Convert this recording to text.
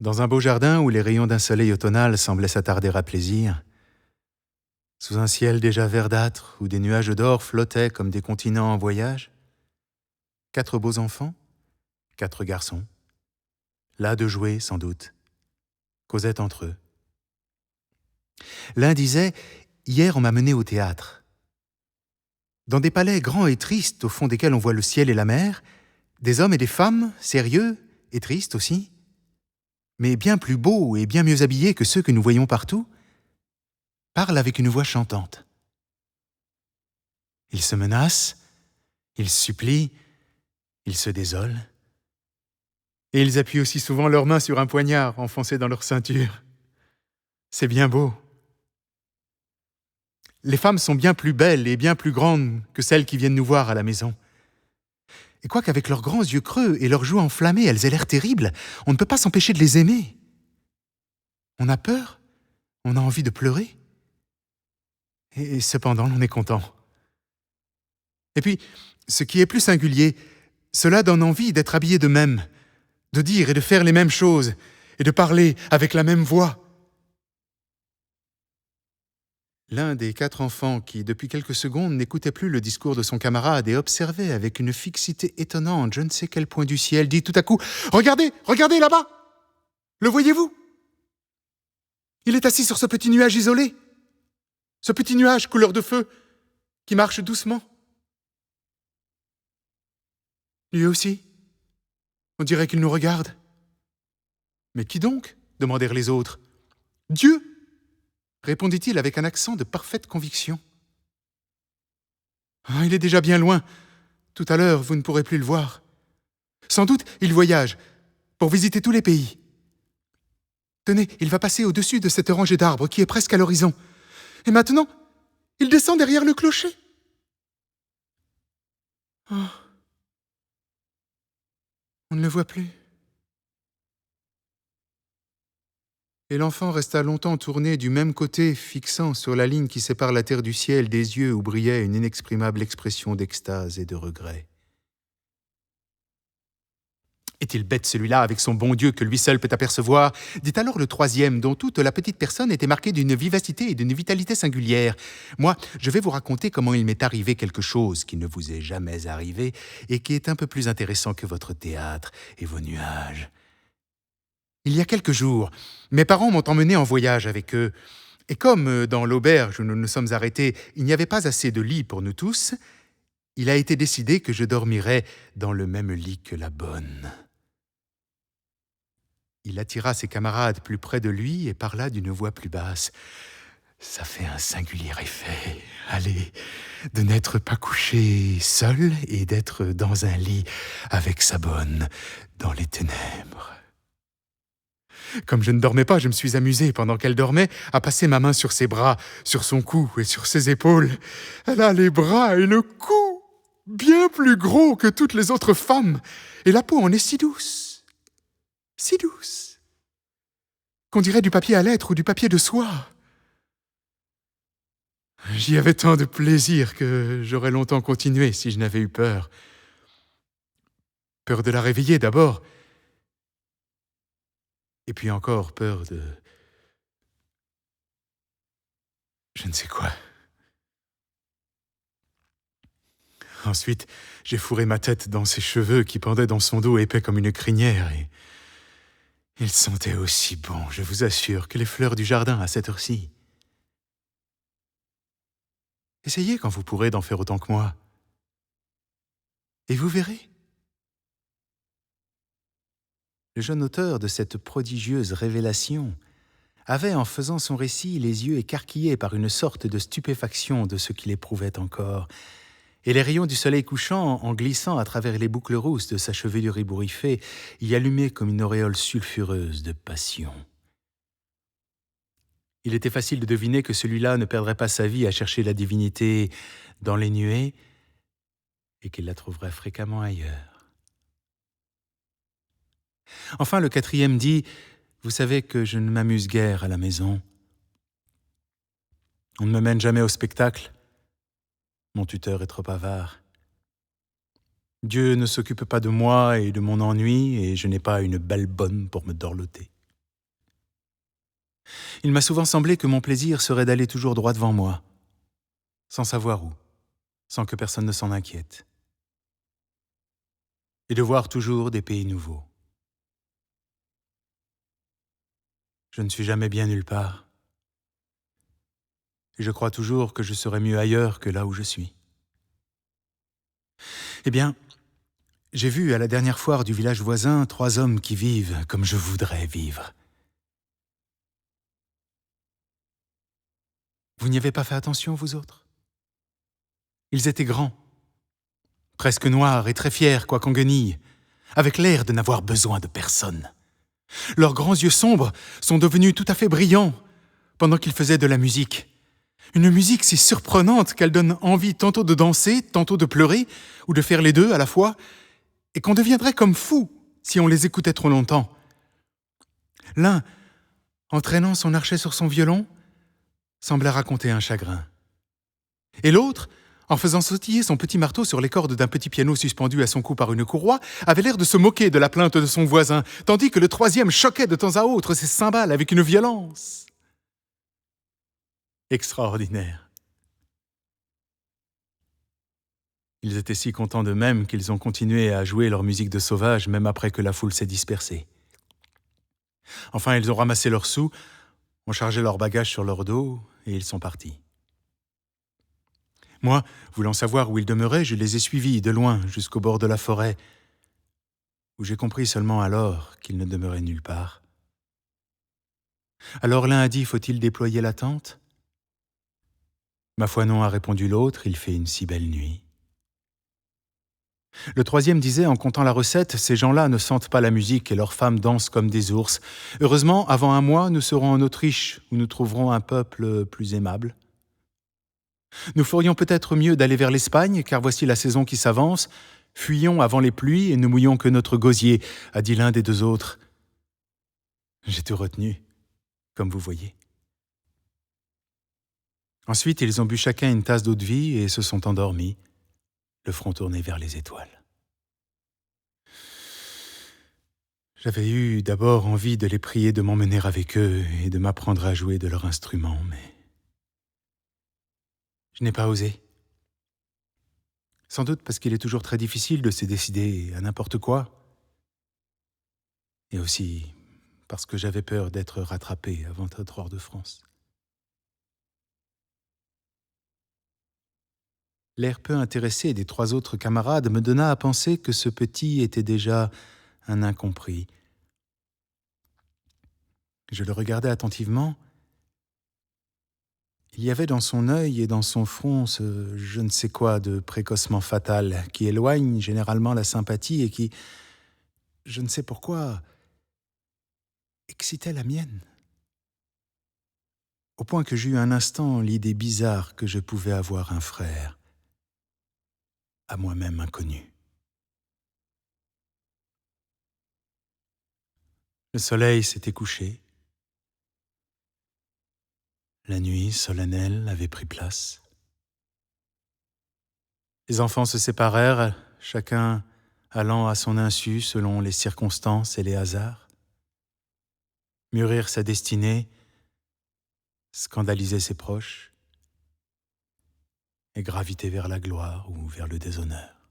Dans un beau jardin où les rayons d'un soleil automnal semblaient s'attarder à plaisir, sous un ciel déjà verdâtre où des nuages d'or flottaient comme des continents en voyage, 4 beaux enfants, 4 garçons, las de jouer sans doute, causaient entre eux. L'un disait « Hier on m'a mené au théâtre ». Dans des palais grands et tristes au fond desquels on voit le ciel et la mer, des hommes et des femmes, sérieux et tristes aussi, mais bien plus beaux et bien mieux habillés que ceux que nous voyons partout, parlent avec une voix chantante. Ils se menacent, ils supplient, ils se désolent, et ils appuient aussi souvent leurs mains sur un poignard enfoncé dans leur ceinture. C'est bien beau. Les femmes sont bien plus belles et bien plus grandes que celles qui viennent nous voir à la maison. Et quoiqu'avec leurs grands yeux creux et leurs joues enflammées, elles aient l'air terribles, on ne peut pas s'empêcher de les aimer. On a peur, on a envie de pleurer, et cependant on est content. Et puis, ce qui est plus singulier, cela donne envie d'être habillé de même, de dire et de faire les mêmes choses, et de parler avec la même voix. L'un des 4 enfants qui, depuis quelques secondes, n'écoutait plus le discours de son camarade et observait avec une fixité étonnante je ne sais quel point du ciel, dit tout à coup « Regardez, regardez là-bas! Le voyez-vous? Il est assis sur ce petit nuage isolé, ce petit nuage couleur de feu qui marche doucement. Lui aussi, on dirait qu'il nous regarde. Mais qui donc? Demandèrent les autres. Dieu! Répondit-il avec un accent de parfaite conviction. Ah, il est déjà bien loin. Tout à l'heure, vous ne pourrez plus le voir. Sans doute, il voyage pour visiter tous les pays. Tenez, il va passer au-dessus de cette rangée d'arbres qui est presque à l'horizon. Et maintenant, il descend derrière le clocher. Oh. On ne le voit plus. Et l'enfant resta longtemps tourné du même côté, fixant sur la ligne qui sépare la terre du ciel des yeux où brillait une inexprimable expression d'extase et de regret. Est-il bête celui-là avec son bon Dieu que lui seul peut apercevoir, dit alors le 3e, dont toute la petite personne était marquée d'une vivacité et d'une vitalité singulières. Moi, je vais vous raconter comment il m'est arrivé quelque chose qui ne vous est jamais arrivé et qui est un peu plus intéressant que votre théâtre et vos nuages. Il y a quelques jours, mes parents m'ont emmené en voyage avec eux. Et comme dans l'auberge où nous nous sommes arrêtés, il n'y avait pas assez de lits pour nous tous, il a été décidé que je dormirais dans le même lit que la bonne. Il attira ses camarades plus près de lui et parla d'une voix plus basse. « Ça fait un singulier effet, allez, de n'être pas couché seul et d'être dans un lit avec sa bonne dans les ténèbres. » Comme je ne dormais pas, je me suis amusé, pendant qu'elle dormait, à passer ma main sur ses bras, sur son cou et sur ses épaules. Elle a les bras et le cou bien plus gros que toutes les autres femmes, et la peau en est si douce, qu'on dirait du papier à lettres ou du papier de soie. J'y avais tant de plaisir que j'aurais longtemps continué si je n'avais eu peur. Peur de la réveiller d'abord, et puis encore peur de... je ne sais quoi. Ensuite, j'ai fourré ma tête dans ses cheveux qui pendaient dans son dos épais comme une crinière et... ils sentaient aussi bon, je vous assure, que les fleurs du jardin à cette heure-ci. Essayez quand vous pourrez d'en faire autant que moi. Et vous verrez. Le jeune auteur de cette prodigieuse révélation avait, en faisant son récit, les yeux écarquillés par une sorte de stupéfaction de ce qu'il éprouvait encore, et les rayons du soleil couchant, en glissant à travers les boucles rousses de sa chevelure ébouriffée, y allumaient comme une auréole sulfureuse de passion. Il était facile de deviner que celui-là ne perdrait pas sa vie à chercher la divinité dans les nuées et qu'il la trouverait fréquemment ailleurs. Enfin, le 4e dit « Vous savez que je ne m'amuse guère à la maison. On ne me mène jamais au spectacle. Mon tuteur est trop avare. Dieu ne s'occupe pas de moi et de mon ennui, et je n'ai pas une belle bonne pour me dorloter. Il m'a souvent semblé que mon plaisir serait d'aller toujours droit devant moi, sans savoir où, sans que personne ne s'en inquiète, et de voir toujours des pays nouveaux. Je ne suis jamais bien nulle part, et je crois toujours que je serais mieux ailleurs que là où je suis. Eh bien, j'ai vu à la dernière foire du village voisin 3 hommes qui vivent comme je voudrais vivre. Vous n'y avez pas fait attention, vous autres? Ils étaient grands, presque noirs et très fiers, quoiqu'en guenilles, avec l'air de n'avoir besoin de personne. Leurs grands yeux sombres sont devenus tout à fait brillants pendant qu'ils faisaient de la musique. Une musique si surprenante qu'elle donne envie tantôt de danser, tantôt de pleurer, ou de faire les deux à la fois, et qu'on deviendrait comme fou si on les écoutait trop longtemps. L'un, en traînant son archet sur son violon, semblait raconter un chagrin. Et l'autre, en faisant sautiller son petit marteau sur les cordes d'un petit piano suspendu à son cou par une courroie, avait l'air de se moquer de la plainte de son voisin, tandis que le troisième choquait de temps à autre ses cymbales avec une violence extraordinaire. Ils étaient si contents d'eux-mêmes qu'ils ont continué à jouer leur musique de sauvage même après que la foule s'est dispersée. Enfin, ils ont ramassé leurs sous, ont chargé leurs bagages sur leur dos et ils sont partis. Moi, voulant savoir où ils demeuraient, je les ai suivis de loin jusqu'au bord de la forêt, où j'ai compris seulement alors qu'ils ne demeuraient nulle part. Alors l'un a dit, faut-il déployer la tente ? Ma foi non, a répondu l'autre, il fait une si belle nuit. Le troisième disait, en comptant la recette, ces gens-là ne sentent pas la musique et leurs femmes dansent comme des ours. Heureusement, avant un mois, nous serons en Autriche, où nous trouverons un peuple plus aimable. Nous ferions peut-être mieux d'aller vers l'Espagne, car voici la saison qui s'avance. Fuyons avant les pluies et ne mouillons que notre gosier, a dit l'un des 2 autres. J'ai tout retenu, comme vous voyez. Ensuite, ils ont bu chacun une tasse d'eau-de-vie et se sont endormis, le front tourné vers les étoiles. J'avais eu d'abord envie de les prier de m'emmener avec eux et de m'apprendre à jouer de leur instrument, mais je n'ai pas osé. Sans doute parce qu'il est toujours très difficile de se décider à n'importe quoi. Et aussi parce que j'avais peur d'être rattrapé avant d'être hors de France. L'air peu intéressé des 3 autres camarades me donna à penser que ce petit était déjà un incompris. Je le regardais attentivement. Il y avait dans son œil et dans son front ce je ne sais quoi de précocement fatal qui éloigne généralement la sympathie et qui, je ne sais pourquoi, excitait la mienne. Au point que j'eus un instant l'idée bizarre que je pouvais avoir un frère, à moi-même inconnu. Le soleil s'était couché. La nuit solennelle avait pris place. Les enfants se séparèrent, chacun allant à son insu selon les circonstances et les hasards. Mûrir sa destinée, scandaliser ses proches et graviter vers la gloire ou vers le déshonneur.